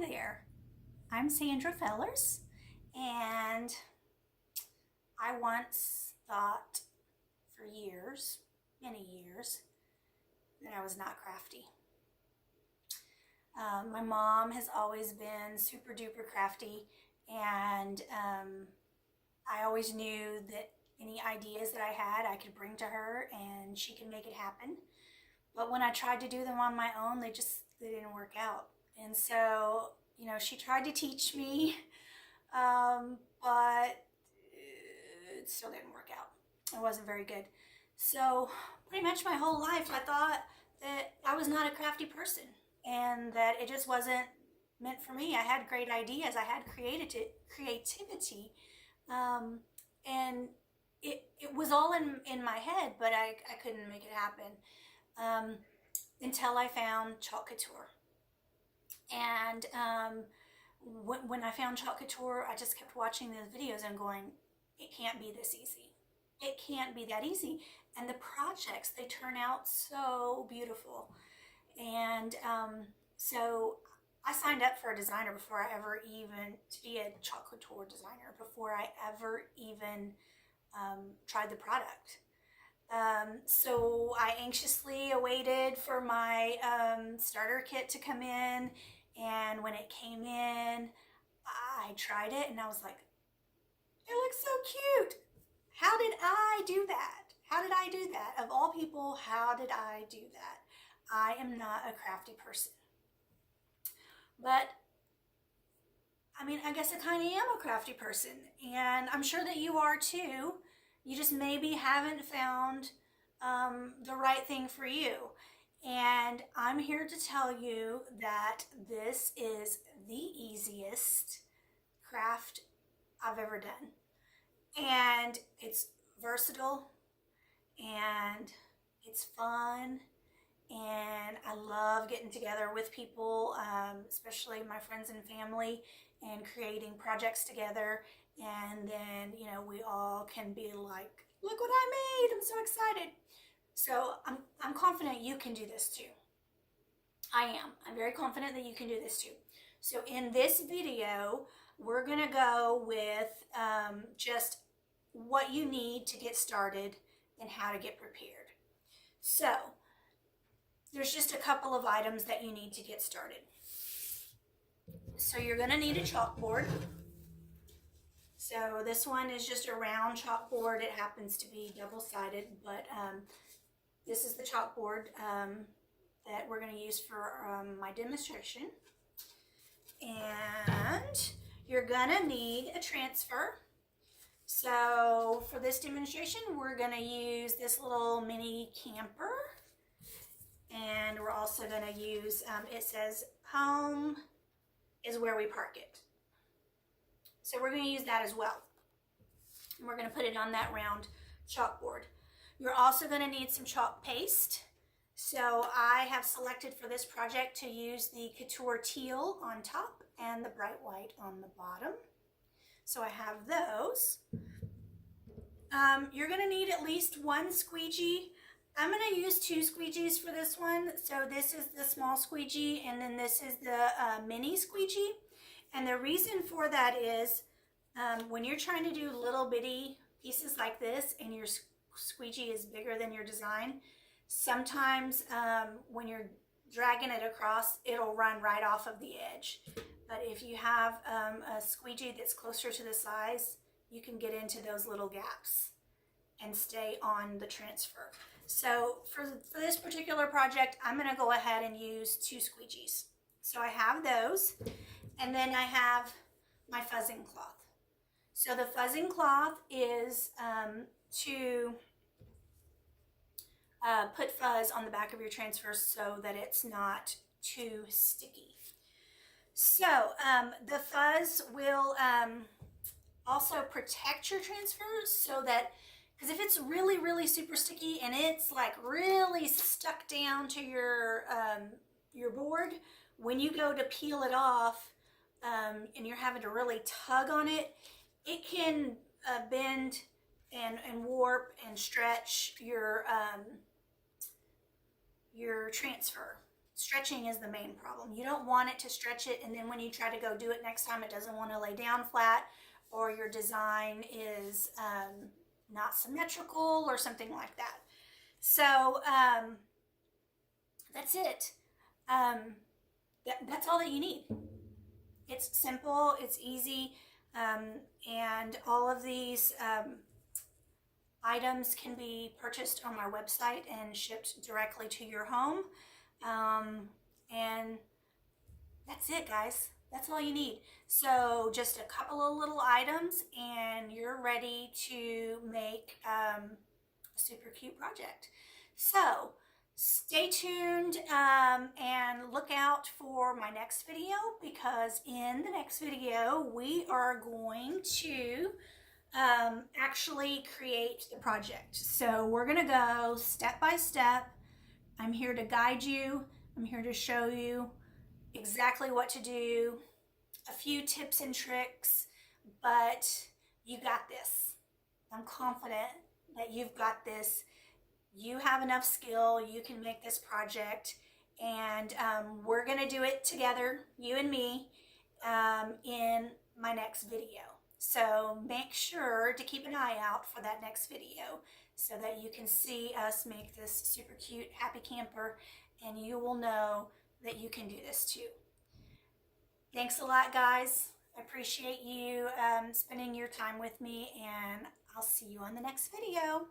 Hi there, I'm Sandra Fellers, and I once thought for years, many years, that I was not crafty. My mom has always been super duper crafty, and I always knew that any ideas that I had, I could bring to her and she could make it happen. But when I tried to do them on my own, they didn't work out. And so, she tried to teach me, but it still didn't work out. It wasn't very good. So pretty much my whole life, I thought that I was not a crafty person and that it just wasn't meant for me. I had great ideas. I had creativity, and it was all in my head, but I couldn't make it happen until I found Chalk Couture. And when I found Chalk Couture, I just kept watching those videos and going, it can't be this easy. It can't be that easy. And the projects, they turn out so beautiful. And so I signed up for a designer before I ever even, to be a Chalk Couture designer, before I ever even tried the product. So I anxiously awaited for my starter kit to come in, and when it came in, I tried it and I was like, it looks so cute. How did I do that? How did I do that? Of all people, how did I do that? I am not a crafty person. But I guess I kind of am a crafty person, and I'm sure that you are too. You just maybe haven't found the right thing for you. And I'm here to tell you that this is the easiest craft I've ever done. And it's versatile, and it's fun, and I love getting together with people, especially my friends and family, and creating projects together. And then, we all can be like, look what I made, I'm so excited. So I'm confident you can do this too. I'm very confident that you can do this too. So in this video, we're gonna go with just what you need to get started and how to get prepared. So there's just a couple of items that you need to get started. So you're gonna need a chalkboard. So this one is just a round chalkboard. It happens to be double-sided, but this is the chalkboard that we're going to use for my demonstration. And you're going to need a transfer. So for this demonstration, we're going to use this little mini camper. And we're also going to use, it says home is where we park it. So we're going to use that as well. And we're going to put it on that round chalkboard. You're also going to need some chalk paste. So I have selected for this project to use the Couture Teal on top and the Bright White on the bottom. So I have those. You're going to need at least one squeegee. I'm going to use two squeegees for this one. So this is the small squeegee, and then this is the mini squeegee. And the reason for that is when you're trying to do little bitty pieces like this and your squeegee is bigger than your design, sometimes when you're dragging it across, it'll run right off of the edge. But if you have a squeegee that's closer to the size, you can get into those little gaps and stay on the transfer. So for this particular project, I'm going to go ahead and use two squeegees. So I have those, and then I have my fuzzing cloth. So the fuzzing cloth is to put fuzz on the back of your transfer so that it's not too sticky. So the fuzz will also protect your transfer, so that, because if it's really, really super sticky and it's like really stuck down to your board, when you go to peel it off and you're having to really tug on it, it can bend and warp and stretch your transfer. Stretching is the main problem. You don't want it to stretch it, and then when you try to go do it next time, it doesn't want to lay down flat, or your design is not symmetrical or something like that. So that's it. That's all that you need. It's simple, it's easy, and all of these items can be purchased on our website and shipped directly to your home. And that's it, guys. That's all you need. So just a couple of little items and you're ready to make a super cute project. So stay tuned and look out for my next video, because in the next video we are going to actually create the project. So we're gonna go step by step. I'm here to guide you. I'm here to show you exactly what to do, a few tips and tricks, but you got this. I'm confident that you've got this. You have enough skill, you can make this project, and we're gonna do it together, you and me, in my next video. So make sure to keep an eye out for that next video so that you can see us make this super cute happy camper, and you will know that you can do this too. Thanks a lot, guys. I appreciate you spending your time with me, and I'll see you on the next video.